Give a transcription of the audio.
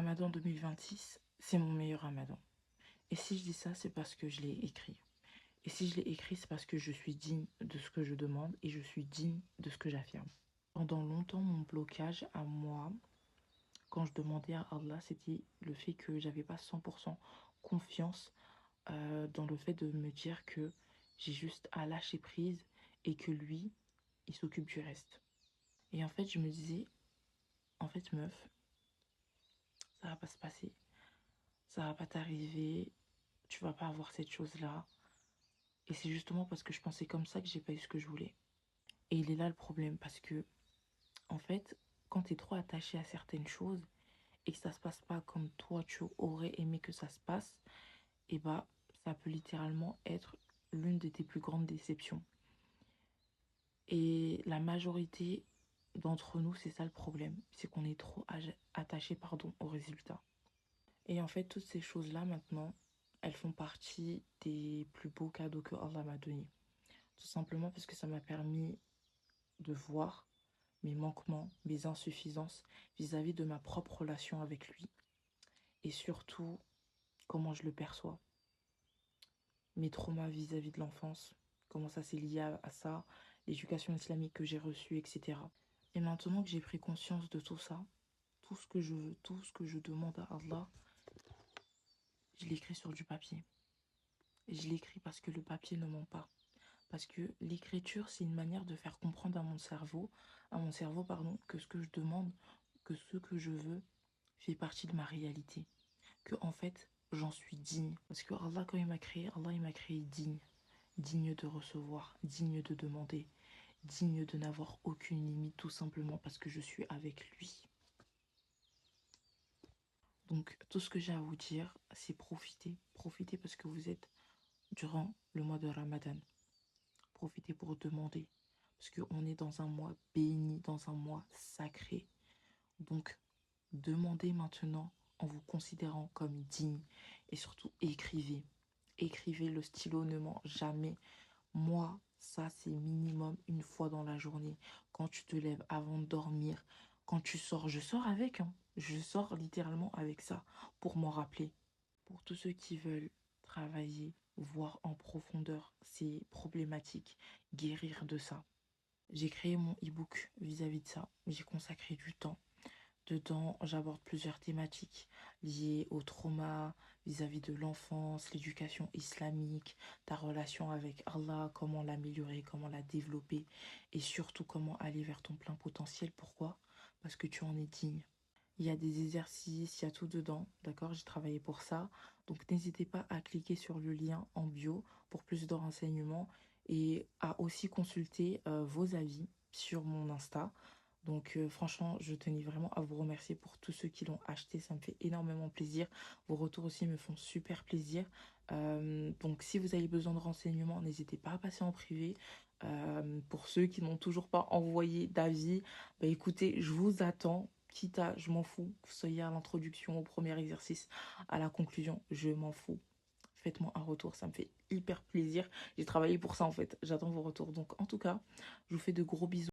Ramadan 2026, c'est mon meilleur Ramadan. Et si je dis ça, c'est parce que je l'ai écrit. Et si je l'ai écrit, c'est parce que je suis digne de ce que je demande et je suis digne de ce que j'affirme. Pendant longtemps, mon blocage à moi, quand je demandais à Allah, c'était le fait que j'avais pas 100% confiance dans le fait de me dire que j'ai juste à lâcher prise et que lui, il s'occupe du reste. Et en fait, je me disais, en fait, meuf, ça va pas se passer. Ça va pas t'arriver. Tu vas pas avoir cette chose-là. Et c'est justement parce que je pensais comme ça que j'ai pas eu ce que je voulais. Et il est là le problème, parce que, en fait, quand tu es trop attaché à certaines choses et que ça se passe pas comme toi tu aurais aimé que ça se passe, et bah ça peut littéralement être l'une de tes plus grandes déceptions. Et la majorité d'entre nous, c'est ça le problème, c'est qu'on est trop attaché au résultat. Et en fait, toutes ces choses-là maintenant, elles font partie des plus beaux cadeaux que Allah m'a donnés. Tout simplement parce que ça m'a permis de voir mes manquements, mes insuffisances vis-à-vis de ma propre relation avec lui. Et surtout, comment je le perçois. Mes traumas vis-à-vis de l'enfance, comment ça s'est lié à ça, l'éducation islamique que j'ai reçue, etc. Et maintenant que j'ai pris conscience de tout ça, tout ce que je veux, tout ce que je demande à Allah, je l'écris sur du papier. Et je l'écris parce que le papier ne ment pas. Parce que l'écriture, c'est une manière de faire comprendre à mon cerveau, pardon, que ce que je demande, que ce que je veux, fait partie de ma réalité. Que en fait, j'en suis digne. Parce que Allah, quand il m'a créé, Allah, il m'a créé digne. Digne de recevoir, digne de demander, digne de n'avoir aucune limite, tout simplement parce que je suis avec lui. Donc, tout ce que j'ai à vous dire, c'est profiter. Profitez parce que vous êtes durant le mois de Ramadan. Profitez pour demander. Parce qu'on est dans un mois béni, dans un mois sacré. Donc, demandez maintenant en vous considérant comme digne. Et surtout, écrivez. Écrivez, le stylo ne ment jamais. Moi, ça, c'est minimum une fois dans la journée. Quand tu te lèves avant de dormir, quand tu sors, je sors avec, hein. Je sors littéralement avec ça pour m'en rappeler. Pour tous ceux qui veulent travailler, voir en profondeur ces problématiques, guérir de ça. J'ai créé mon e-book vis-à-vis de ça. J'ai consacré du temps. Dedans, j'aborde plusieurs thématiques liées au trauma vis-à-vis de l'enfance, l'éducation islamique, ta relation avec Allah, comment l'améliorer, comment la développer et surtout comment aller vers ton plein potentiel. Pourquoi? Parce que tu en es digne. Il y a des exercices, il y a tout dedans, d'accord? J'ai travaillé pour ça. Donc n'hésitez pas à cliquer sur le lien en bio pour plus de renseignements et à aussi consulter vos avis sur mon Insta. Donc franchement, je tenais vraiment à vous remercier pour tous ceux qui l'ont acheté. Ça me fait énormément plaisir. Vos retours aussi me font super plaisir. Donc si vous avez besoin de renseignements, n'hésitez pas à passer en privé. Pour ceux qui n'ont toujours pas envoyé d'avis, bah écoutez, je vous attends. Quitte à, je m'en fous, que vous soyez à l'introduction, au premier exercice, à la conclusion, je m'en fous. Faites-moi un retour, ça me fait hyper plaisir. J'ai travaillé pour ça en fait. J'attends vos retours. Donc en tout cas, je vous fais de gros bisous.